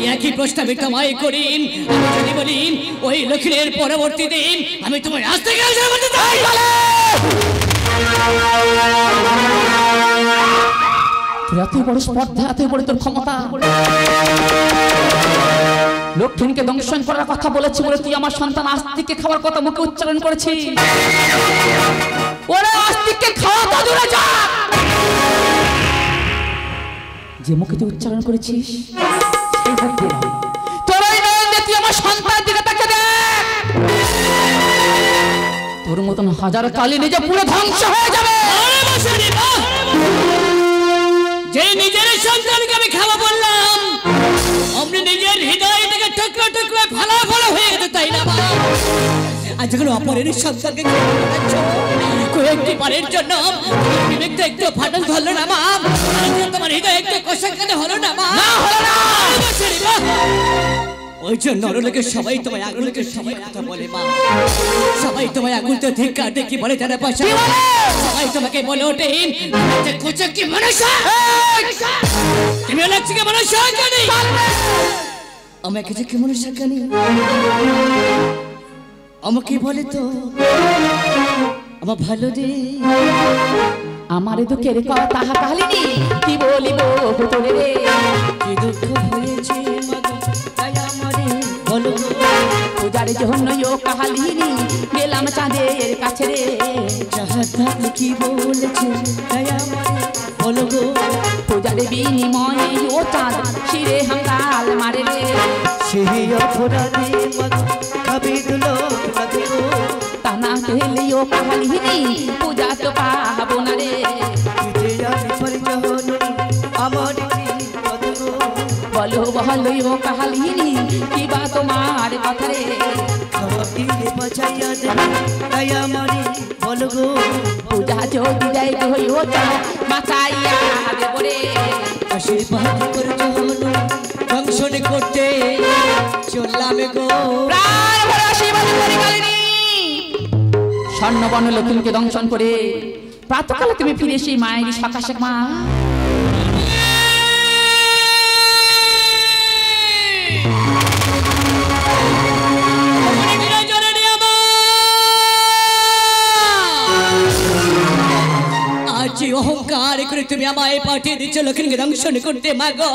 তাই একই প্রশ্ন আমি তোমায় করি, আমি যদি বলি ওই লক্ষ্মীর পরবর্তী দিন আমি তোমার রাস্তা থেকে এত বড় স্পর্ধা, এত বড় তোর ক্ষমতা, লক্ষ্মীকে দংশন করার কথা বলেছি বলে তুই আমার সন্তান আস্তিককে খাওয়ার কথা মুখে উচ্চারণ করেছিস। ওরা আস্তিককে খাওয়া তো দূরে যা, যে মুখে তুই উচ্চারণ করেছিস সেই ভাবে তোর ওই নয়ন তুই আমার সন্তান দিকে তাকে দেখ। তোর মতন হাজার কালি নিজে পুরো ধ্বংস হয়ে যাবে। যে নিজের সন্তানকে আমি খাওয়া বললাম, আপনি নিজের হৃদয় থেকে টুকরো টুকরো ফালা ফালা হয়ে গেছে, তাই না মা? আর যখন অপরের সন্তানকে কয়েকটি পারের জন্য বিবেকটা একটু ফাটল ধরলো না মা? তোমার হৃদয় একটু কষাকাতে হলো না মা? ওই জন্য নরলোকের সবাই তোমায় আগুনকে সবাই কথা বলে মা, সবাই তোমায় আগুনতে ধিক্কার দেখি বলে তারা পাশে, সবাই তোমাকে বলে ওঠে কি মানুষ, তুমি লাগছে কি মানুষ জানি আমাকে যে কি মানুষ জানি আমাকে বলে তো আমার ভালো রে, আমার দুঃখের কথা কাহিনী কি বলিব তোরে রে, কি দুঃখ হয়েছে তাই আমারে বলো, পূজার জন্য ও কাহিনী গেলাম চাঁদের কাছে রে, যাহা কি বলেছে তাই আমারে বলো গো, পূজার বিনিময়ে ও চাঁদ শিরে হাঙ্গাল মারে রে, সেই অপরাধে খাবি দুলো তা না খেলে ও কাহিনী পূজা তো পাবো না রে, আমার বলো বলো ও কাহিনী কি বা তোমার কথা রে, বাঁচাইয়া দেবে তাই আমারে বলো গো, পূজা যদি যাই তো হই ও চাঁদ বাঁচাইয়া দেব রে, আশীর্বাদ করছো হলো দংশন করতে চললাম গো, প্রাণ ভরে আশীর্বাদ করি কালিনী। স্বর্ণবর্ণ লক্ষ্মীকে দংশন করে প্রাতকালে তুমি ফিরে সেই মায়ের সকাশে মা, আজ অহংকার করে তুমি আমায় পাঠিয়ে দিচ্ছ লক্ষ্মীকে দংশন করতে মা গো,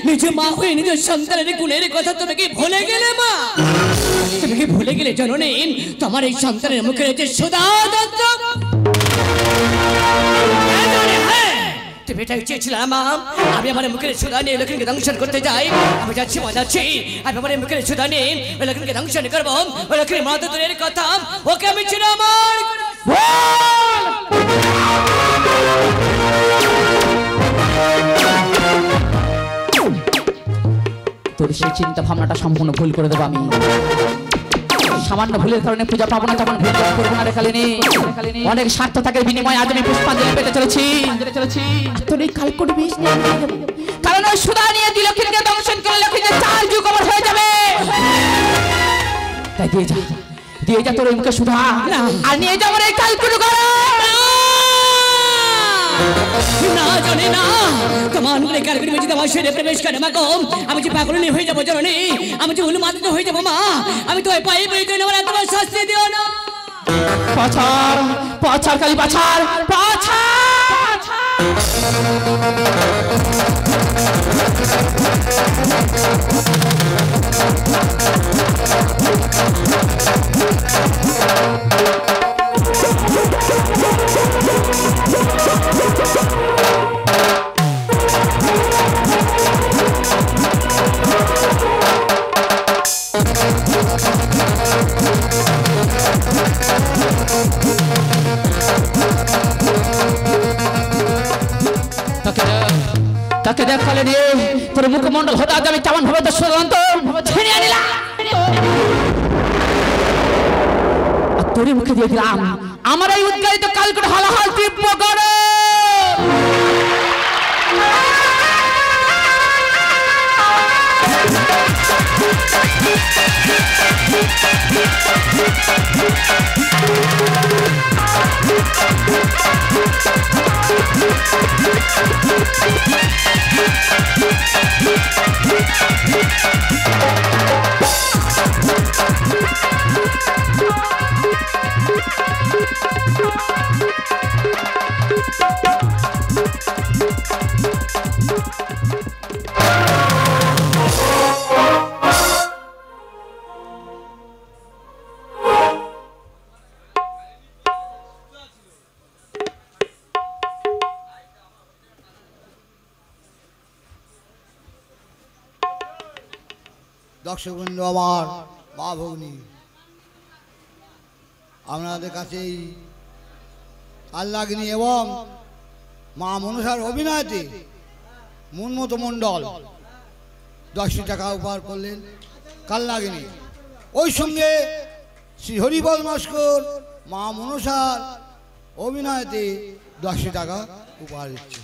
নিজ মা হয়ে নিজ সন্তানের গুণের কথা তুমি কি ভুলে গেলে মা? তুমি কি ভুলে গেলে জননী তোমার এই সন্তানের মুখে রয়েছে সুধা দত্ত? তুমি এটাই চেয়েছিলাম মা, আমি আমার মুখের সুধা নিয়ে লক্ষ্মীকে দংশন করতে যাই, আমি যাচ্ছি মা যাচ্ছি, আমি আমার মুখের সুধা নিয়ে ওই লক্ষ্মীকে দংশন করবো, ওই লক্ষ্মীর মা দত্তের কথা ওকে আমি ছিল আমার তোর সেই চিন্তা ভাবনাটা সম্পূর্ণ ভুল করে দেবো আমি, সামান্য ভুলের কারণে পূজা পাবো না তখন ভুল করবো না রে কালিনী, অনেক স্বার্থ থাকে বিনিময় আজ আমি পুষ্পাঞ্জলি পেতে চলেছি, তোর এই কাল করবি কারণ ওই সুধা নিয়ে দিল লক্ষ্মীকে দংশন করে লক্ষ্মীকে 4 যুগ অমর হয়ে যাবে, তাই দিয়ে যা তোর ওই মুখে সুধা আর নিয়ে যাবো এই কাল করু না জানি না তোমার মনে কারগরি মেঝে আমার শরীরে প্রবেশ করে মা গো, আমি যে পাগল হয়ে যাবো জননী, আমি যে উন্মাদিত হয়ে যাবো মা, আমি তো পায়ে পড়ে গেলে আমার এত শাস্তি দিও না। পাছার কালি পাছার তাকে দেখ কালিনী, তোর মুখমণ্ডল হতে আজ আমি কেমন ভাবে দর্শন্ত ছিনিয়ে নিলাম, তোর মুখে দিয়ে দিলাম আমার এই উদ্গারিত কাল করে হলাহল তীব্র গড়ে, দর্শকবৃন্দ আমার মা ভগ্নী, আপনাদের কাছেই কালনাগিনী এবং মা মনসার অভিনয়তে মনমতো মণ্ডল 10 টাকা উপহার করলেন কালনাগিনী। ওই সঙ্গে শ্রী হরিবল নস্কর মা মনসার অভিনয়তে 10 টাকা উপহার দিচ্ছে।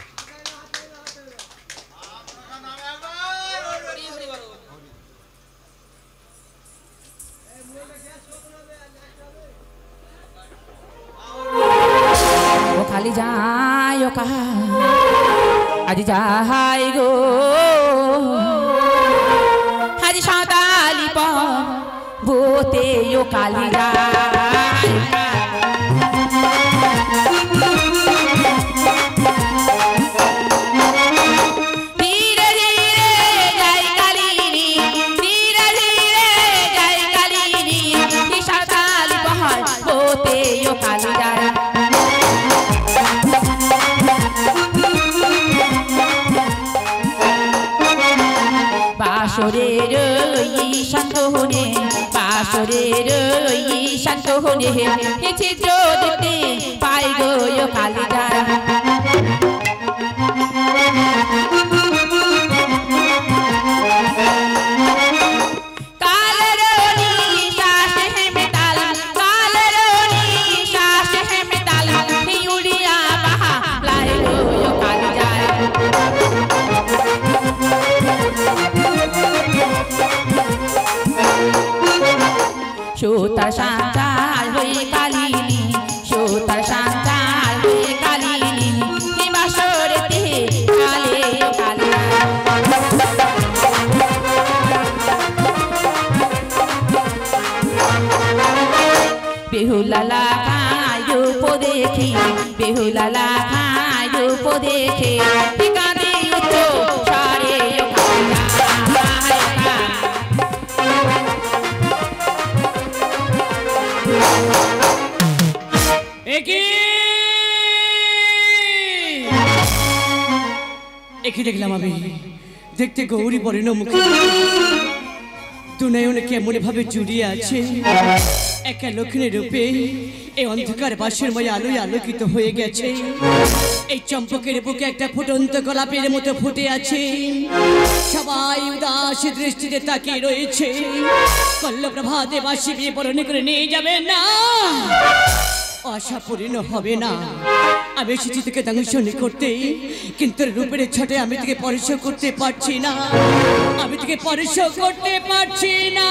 খালি যায় ও কাহা আজ যাহাই গো আজ সাঁতালি বোতে ও কালি যায় ধীরে ধীরে যাই কালিনী ধীরে ধীরে যাই কালিনী সাঁতালি বোতে ও কালি যায় বাসরের শান্ত হনে বাসরের শান্ত হনে চিত্র দেখতে পাই গো কালিদা সুতার সাঁতার হয়ে কালিনী সুতার সাঁতার হয়ে কালিনী বাসরেতে কালে কালী বেহুলালা খায় রূপ দেখি বেহুলালা খায় রূপ দেখে কাঁদে উচ্চ সারে একে দেখলাম আমি দেখতে গৌরী বর্ণ মুখে দুনয়ন কেমন ভাবে জুড়িয়ে আছে একা লক্ষ্মী রূপে এই অন্ধকার বাসরময় আলোয় আলোকিত হয়ে গেছে। এই চম্পকের বুকে একটা ফুটন্ত গোলাপের মতো ফুটে আছে। সবাই উদাস দৃষ্টিতে তাকিয়ে রয়েছে। কল্লপ্রভাতে বাসি বিয়ে বরণ করে নিয়ে যাবে না, আশা পূর্ণ হবে না। আমি এসেছি তোকে দংশন করতে, কিন্তু রূপের ছটে আমি তোকে স্পর্শ করতে পারছি না, আমি তোকে স্পর্শ করতে পারছি না।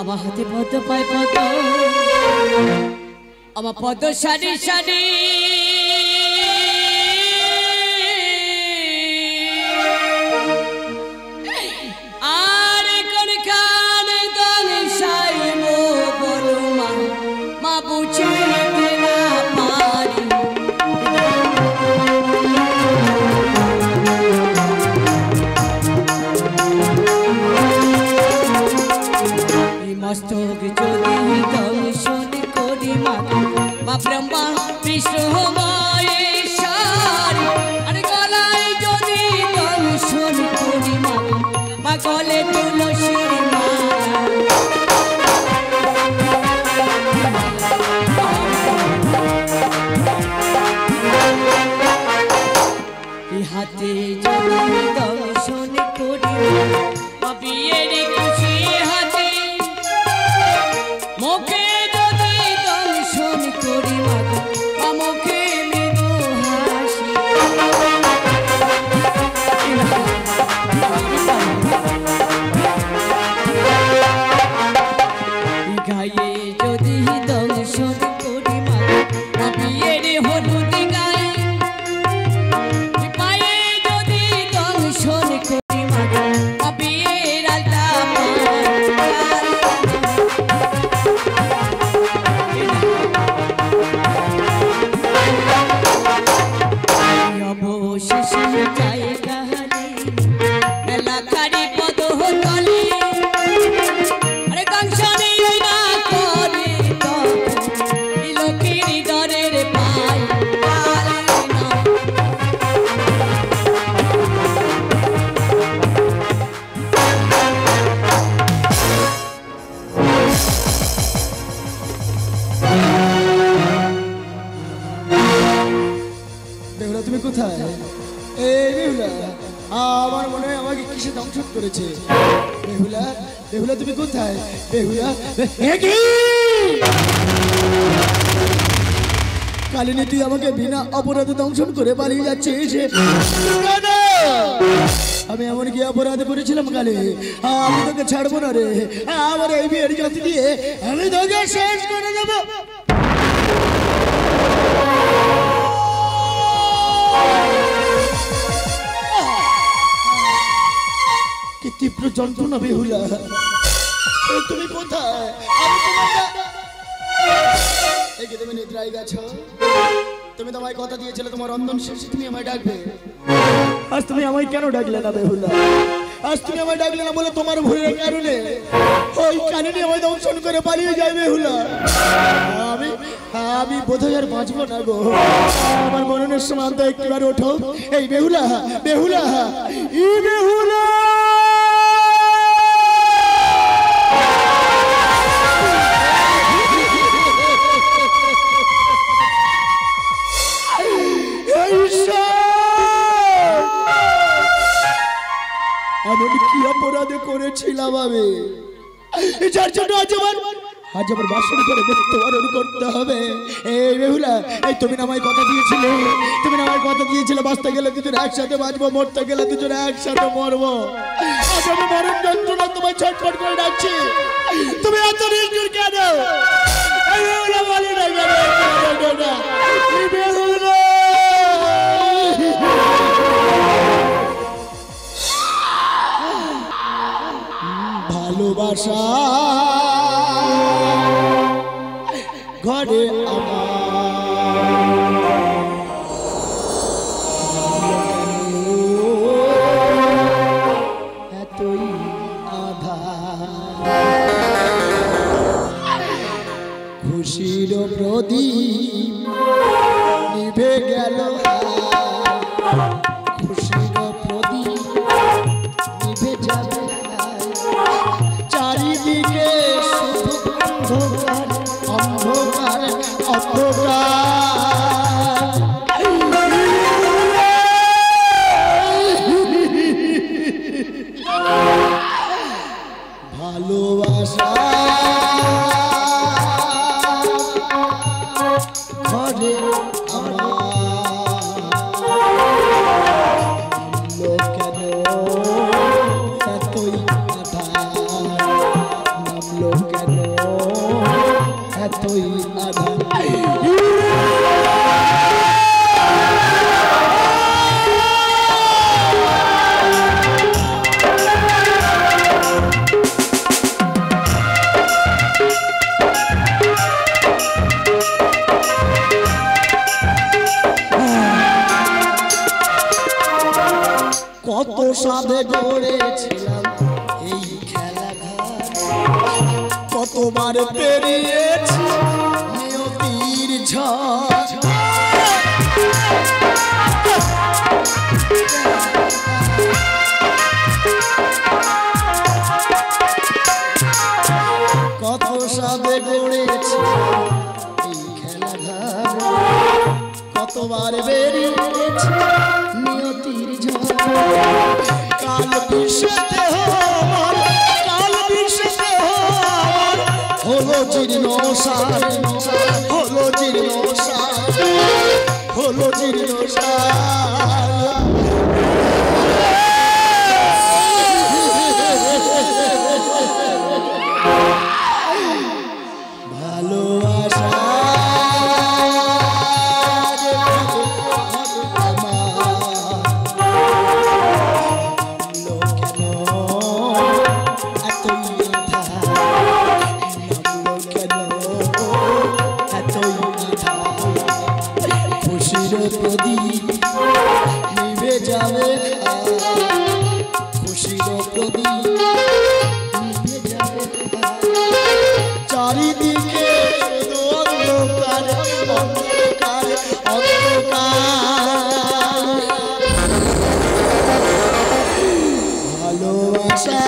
আমার হাতে পদ্ম পায় পদ্ম, আমার পদ্ম সারি সারি আর কোন কান দল সাইব বলো মা, মা বুঝিতে না পারি। মস্তক যদি দংশন করি মা, মা ব্রহ্মা বিষ্ণু মহেশ্বর, আর গলায় যদি দংশন করি মা, মা গলে তুলসীর মালা, হাতে যদি দংশন করি মা, বিয়ের খুশি হাতে, মুখে যদি দংশন করি মা, মুখে মৃদু হাসি, গায়ে যদি দংশন করি মা, বিয়ের হলুদ গায়ে, পায়ে যদি দংশন তুমি কোথায়? এই বেহুলা, আমার মনে হয় আমাকে কিসে দংশন করেছে। বেহুলা, বেহুলা তুমি কোথায়? বেহুলা, কালিনী তুই আমাকে বিনা অপরাধে দংশন করে পালিয়ে যাচ্ছিস। আমি এমন কি অপরাধ করেছিলাম কালে? আমি তোকে ছাড়বো না রে। আমার এই বিয়ের জাতি দিয়ে আমি তোকে শেষ করে দেবো। কি তীব্র যন্ত্রণা বেহুলা, তুমি কোথায়? তুমি নিদ্রায় গেছো? তুমি তো আমায় কথা দিয়েছিলে তোমার রন্ধন শেষে তুমি আমায় ডাকবে। আজ তুমি আমায় কেন ডাকলে না বেহুলা? আজ তুমি আমায় ডাকলে না বলে তোমার ভুলের কারণে ওই কাহিনী আমায় দংশন করে পালিয়ে যায় বেহুলা। আমি বোধহয় আর বাঁচবো না গো। আমার মরণের সীমান্ত একটিবার ওঠো। এই বেহুলা, বেহুলা, ই বেহুলা, এমন কি অপরাধ করেছিলাম আমি যার জন্য আজ আমার বাসন করে মৃত্যুবরণ করতে হবে? এই বেহুলা, এই তুমি না আমায় কথা দিয়েছিলে, তুমি না আমায় কথা দিয়েছিলে বাঁচতে গেলে দুজন একসাথে বাঁচবো, মরতে গেলে দুজন একসাথে মরবো। আজ আমি মরণ যন্ত্রণা তোমায় ছটফট করে ডাকছি, তুমি এত নিষ্ঠুর কেন? এই বেহুলা বলে না কেন? এই বেহুলা, ভালোবাসা ঘরে এতই আধার, খুশির প্রদীপ নিভে গেল, খুশির প্রদীপ নিভে যাবে, চারিদিকে শুধু অন্ধকার, অন্ধকার, অন্ধকার। ভালোবাসা ঘরে কত সাধে গড়েছিলাম এই খেলাঘর, কতবার পেরিয়েছি নিয়তির ঝড়, কত সাধে গড়েছি এই খেলাঘর, কতবার বেরিয়েছি নিয়তির ঝড়। কাল বিষতে হবার, কাল বিষতে হবার, হলো জীর্ণ সার, হলো জীর্ণ সার, হলো জীর্ণ সার। ভালোবাসা প্রদীপ নিভে যাবে, খুশির প্রদীপ নিভে যাবে, চারিদিকে শুধু অন্ধকার, অন্ধকার, অন্ধকার। ভালোবাসা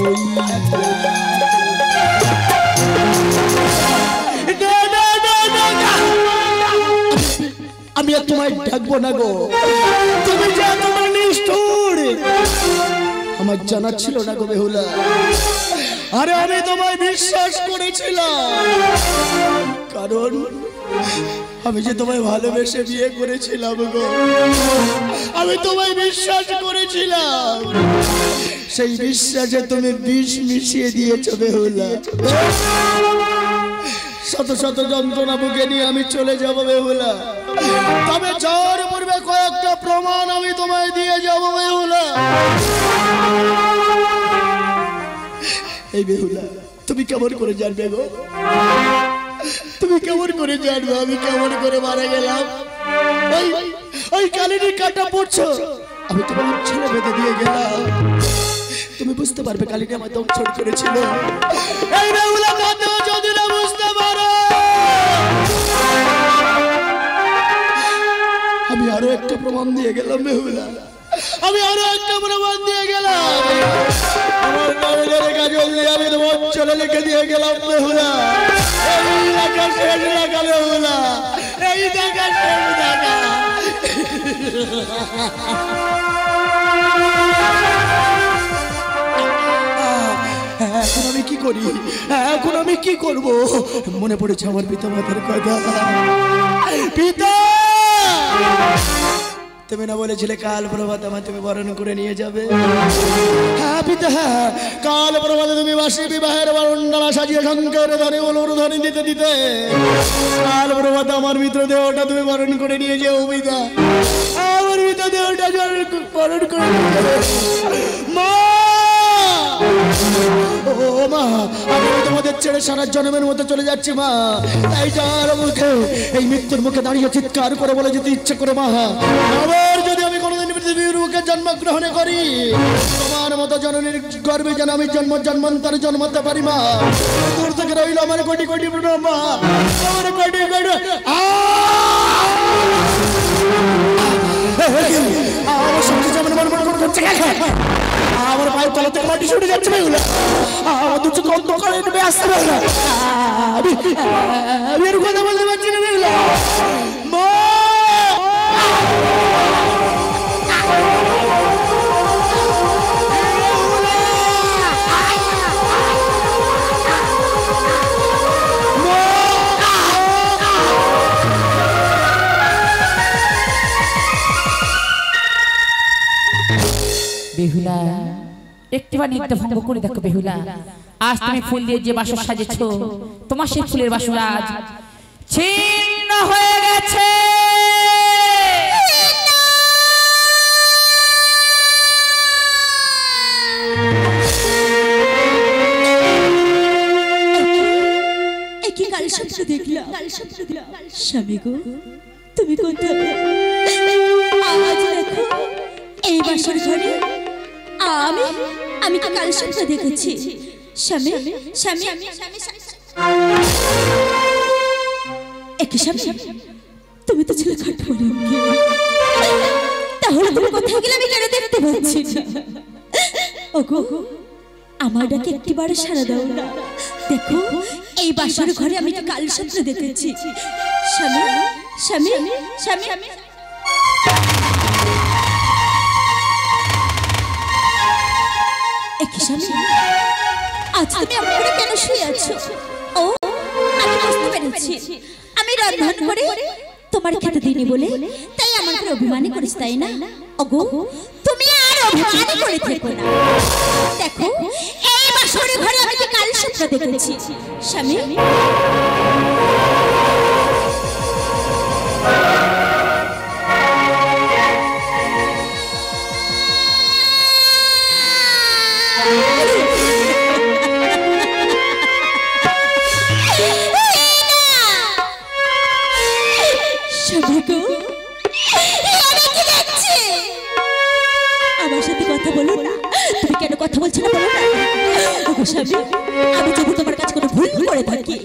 এতই আমি আর তোমায় ডাকবো না গো, তুমি যা তোমার নিষ্ঠুর আমার জানা ছিল না গো বেহুলা। আরে আমি তোমায় বিশ্বাস করেছিলাম, কারণ আমি যে তোমায় ভালোবেসে বিয়ে করেছিলাম গো, আমি তোমায় বিশ্বাস করেছিলাম, সেই বিশ্বাসে তুমি বিষ মিশিয়ে দিয়েছো বেহুলা। শত শত যন্ত্রণা বুকে নিয়ে আমি চলে যাব বেহুলা, তবে যাওয়ার পূর্বে কয়েকটা প্রমাণ আমি তোমায় দিয়ে যাব বেহুলা। এই বেহুলা, তুমি কেমন করে জানবে গো, তুমি কেমন করে জানবে আমি কেমন করে মারা গেলাম? ওই কালিনী কাটা পড়ছো, আমি তোমার ছেলে বেঁধে দিয়ে গেলাম, তুমি বুঝতে পারবে কালিনী আমার দংশন করেছিল। এই বেহুলা যদি না বুঝতে পারো, আমি আরো একটা প্রমাণ দিয়ে গেলাম বেহুলা, আমি আরো একটা প্রমাণ দিয়ে গেলাম। আমার নামের কাজল দিয়ে আমি তোমার চলে লিখে দিয়ে গেলাম বেহুলা। এই দেখা শেষ দেখা বেহুলা, এই দেখা শেষ দেখা। এখন আমি কি করি, এখন আমি কি করব? মনে পড়েছে আমার পিতা মাতার কথা। পিতা, তুমি না বলেছিলে কাল প্রভাত আমায় তুমি বরণ করে নিয়ে যাবে? হ্যাঁ পিতা, হ্যাঁ, কাল প্রভাতে তুমি বাসী বিবাহের বরণডালা সাজিয়ে শঙ্কর ধরে বলুর ধরে দিতে দিতে কাল প্রভাতে আমার মিত্র দেহটা তুমি বরণ করে নিয়ে যাও পিতা, আমার মিত্র দেহটা বরণ করে নিয়ে যাবে। মা, ও মা, আমি তোমাদের ছেড়ে সারা জন্মের মতো চলে যাচ্ছি মা, তাই যার মুখে এই মৃত্যুর মুখে দাঁড়িয়ে চিৎকার করে বলে যেতে ইচ্ছে করে মা, আবার যদি আমি কোনোদিন পৃথিবীর মুখে জন্মগ্রহণ করি, তোমার মতো জননীর গর্বে যেন আমি জন্মান্তরে জন্মাতে পারি মা। দূর থেকে রইল আমার কোটি কোটি প্রণাম মা, আমার কোটি কোটি। আমার সঙ্গে যেমন মন করছে, আমার পায়ের তলা থেকে মাটি সরে যাচ্ছে বেহুলা, আমার দু চোখ অন্ধকারে নেমে আসতে বেহুলা, আমি এর কথা বলতে পারছি না বেহুলা। মা, বেহুলা, একটিবার নিত্য ভঙ্গ করে দেখো বেহুলা, আজ তুমি ফুল দিয়ে যে বাসর সাজেছ, তোমার সেই ফুলের বাসর আজ ছিন্ন হয়ে গেছে। কি কাল স্বপ্ন দেখলাম, স্বামী গো তুমি কোথায়? আজ দেখো এই বাসর ঘরে আমি তো কাল স্বপ্ন দেখেছি। স্বামী, স্বামী, একই স্বামী, তুমি তো ছিলে খাটুয়ারি, তাহলে তুমি কোথায় গেলে আমি কেন দেখতে পাচ্ছি না? ওগো, আমার ডাকে একটিবারে সাড়া দাও না। দেখো এই বাসর ঘরে আমি তো কাল স্বপ্ন দেখেছি। স্বামী, স্বামী, স্বামী, আজ তুমি আমার ঘরে কেন শুয়ে আছো? ও, আমি বুঝতে পেরেছি, আমি রান্না করে তোমার খেতে দিইনি বলে তাই আমার ঘরে অভিমানী করিস, তাই না? ওগো, তুমি আর অভিমানী করে থেকো না। দেখো এই বাসর ঘরে আমি তো কাল স্বপ্ন দেখেছি। স্বামী, আমার সাথে কথা বলো না। তুমি কেন কথা বলছো না বলো না? ওগো স্বামী, আমি যদি তোমার কাছে কোনো ভুল করে থাকি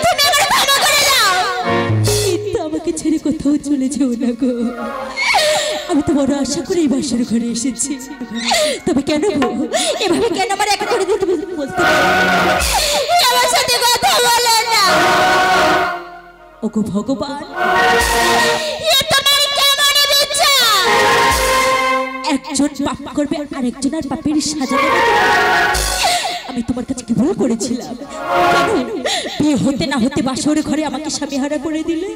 তুমি আমাকে ক্ষমা করে দাও, কিন্তু আমাকে ছেড়ে কোথাও চলে যেও না গো। আমি আমি তো বড় আশা করে এই বাসের ঘরে এসেছি, তবে কেন এভাবে কেন আমার একা করে দিতে বলতে আমার সাথে কথা বলে না? ওগো ভগবান, এ তোমার কেমন বিচার? একজন পাপ করবে আর একজন আর পাপের সাজা দেবে। আমি তোমার কাছে কি ভুল করেছিলাম? কেন বিয়ে হতে না হতে বাসর ঘরে আমাকে স্বামী হারা করে দিলে?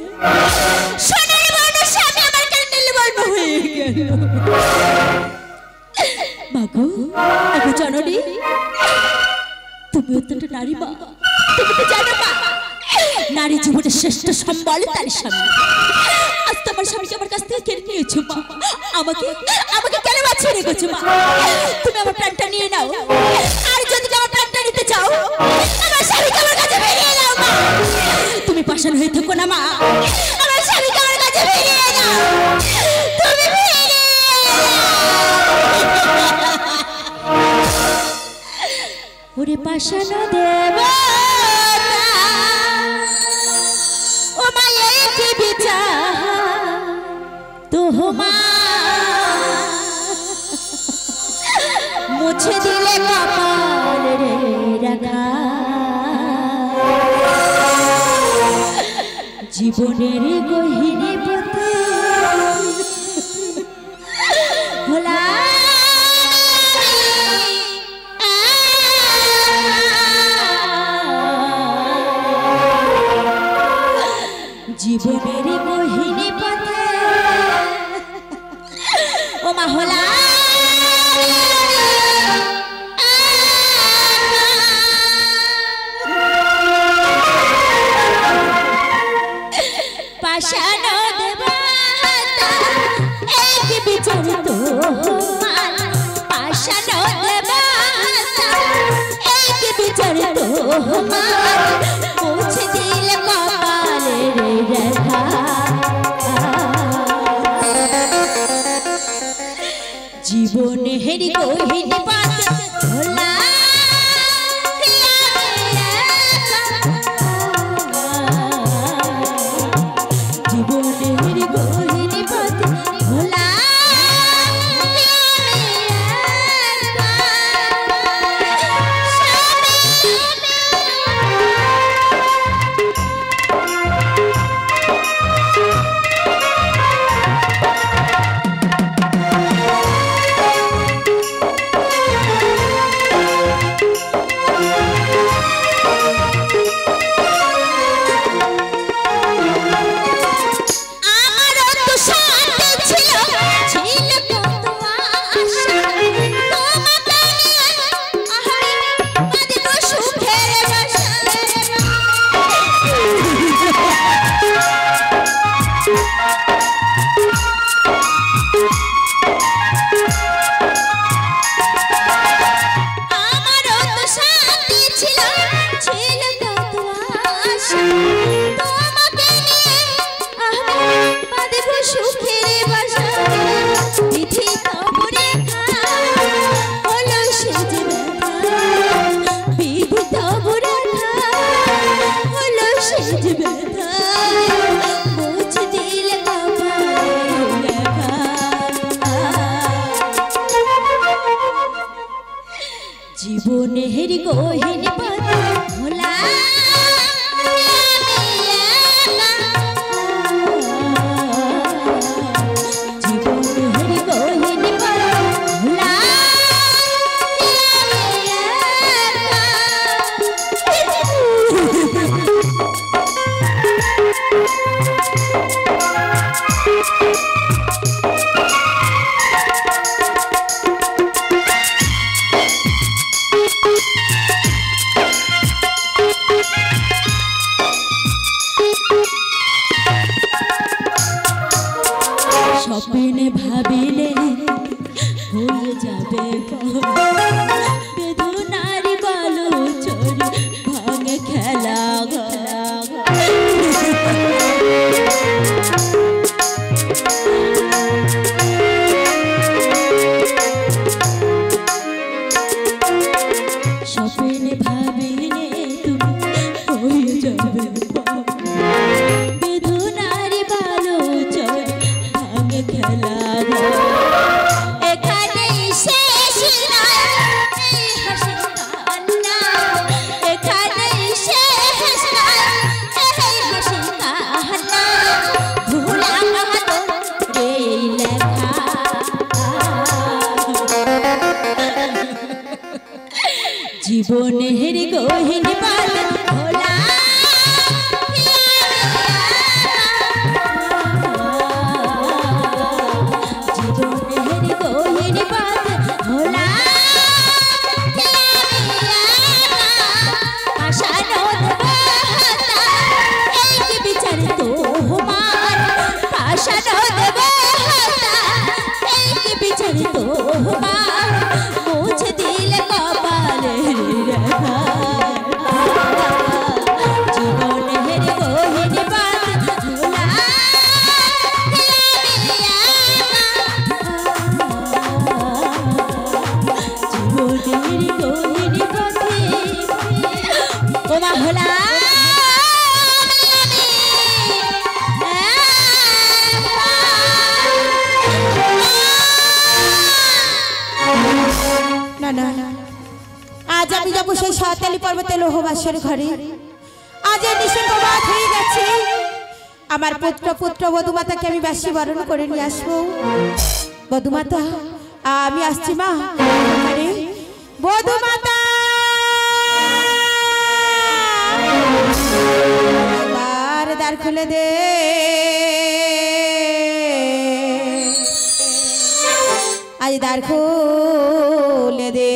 সোনার বর্ণ স্বামী আমার কেন নীলবর্ণ হয়ে গেল? মাগো, আগো জননী, তুমি অত্যন্ত নারী মা, তুমি তো জানো মা, নারী জীবনের শ্রেষ্ঠ সম্বল তার স্বামী। আজ তো আমার স্বামীকে আমার কাছ থেকে কেড়ে নিয়েছো মা, আমাকে আমাকে কেন বাঁচিয়ে রেখেছো মা? তুমি আমার প্রাণটা নিয়ে নাও, আর যদি আমার প্রাণটা নিতে চাও আমার স্বামীকে আমার কাছে ফিরিয়ে নাও মা। তুমি পাষাণ হয়ে থাকো না মা, আমার স্বামীকে আমার কাছে ফিরিয়ে নাও, তুমি ফিরিয়ে নাও। ওরে পাষাণ দেবতা, ও মায়ে কি বিচার তোমার, মুছে দিলে কপাল রে রাখা, জীবনের গহিনী পথে ভোলা জীবনের গহিনী পথে ও মাহলা পাষাণ দেবতা, এক বিচার তোমার, পাষাণ দেবতা, এক বিচার তোমার, মুছে দিল কপালের রেখা, জীবনের গহিনী পথে ভোলা জীবনের গহিনী পথে ভোলা জীবনের গহিনী পথে ভোলা জীবনের গহিনী পথে ভোলা স্বপ্নে ভাবিলে হয়ে যাবে বেদনারি বলো চোরি ভাঙে খেলা স্বপ্নে ভাবিলে তুমি হয়ে যাবে বেদনারি বলো চোরি ভাঙে খেলা এখানে শেষ নয় এই হাসি কান্না, এখানে শেষ নয় এই হাসি কান্না, ভোলা তোর এই লেখা। জীবনের গহীন পাল ভোলা মুছে দিলে কপালের রেখা। জীবনের গহীন পাল ভোলা জীবনের গহীন পথে ওমা ভোলা না না আজ আমি যাবো সেই সাঁওতালি পর্বতে লোহবাসের ঘরে। আজ এই নিশান প্রভাত হয়ে গেছে, আমার পুত্র বধুমাতাকে আমি বাসি বরণ করে নিয়ে আসবো। বধুমাতা আমি আসছি মা। আরে বধুমাতা দ্বার খুলে দে, আজ দ্বার খুলে দে,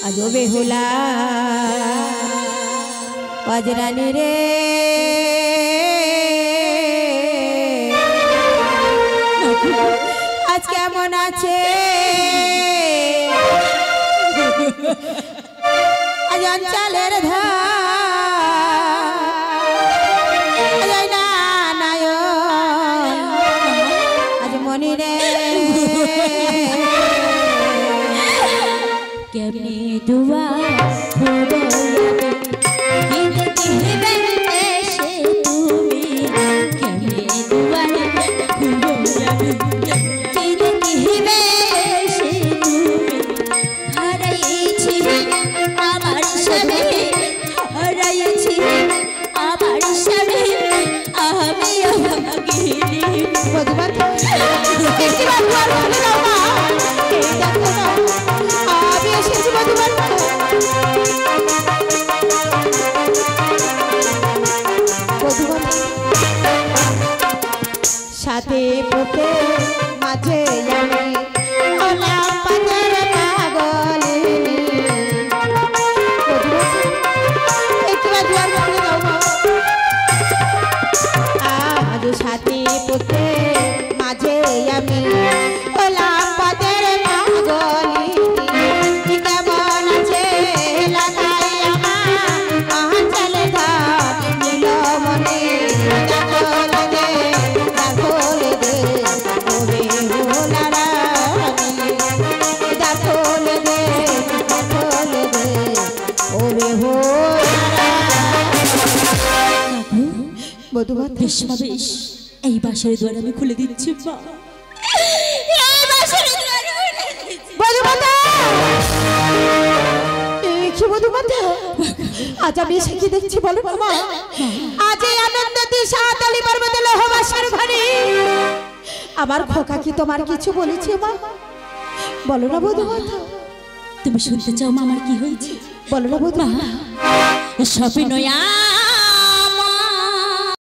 আজ বেহুলা আজ রানী রে আজ কেমন আছে, আজ অঞ্চলের আজ মনি রে কেমনি দুয়া এসে তুমি কেমনি দুয়ার এসে তুমি হারাইছি আমার স্বামী, হারাইছি আমার স্বামী, আমি অভাগিনী। আমি এসেছি বধুমাতা। সাথে বুকে মাঝে আমি হলাম পাথর পাগলিনী। একটু দুয়ার খুলে দাও মা। আজ সাথে বুকে মাঝে আমি হলাম পাথর পাগলিনী। কেমন আছে লাগাই আমার আঁচলে ধার নীল মনে দেখলে দে দেখলে দে ওরে ভোলা রানী, দেখলে দে দেখলে দে ওরে ভোলা রানী। বধুমাতা বেশ মা বেশ, এই বাসের দুয়ার আমি খুলে দিচ্ছি মা, এই বাসের দুয়ার খুলে দিচ্ছি। বধুমাতা কি বধুমাতা আজ আমি এসে কি দেখছি বলো না মা। আজ এই আনন্দতে সাঁওতালি পর্বতে লোহবাসের ঘরে আমার খোকা কি তোমার কিছু বলেছে মা? বলো না বধুমাতা, তুমি শুনতে চাও মা আমার কি হয়েছে? বলো না বধুমাতা। স্বপ্ন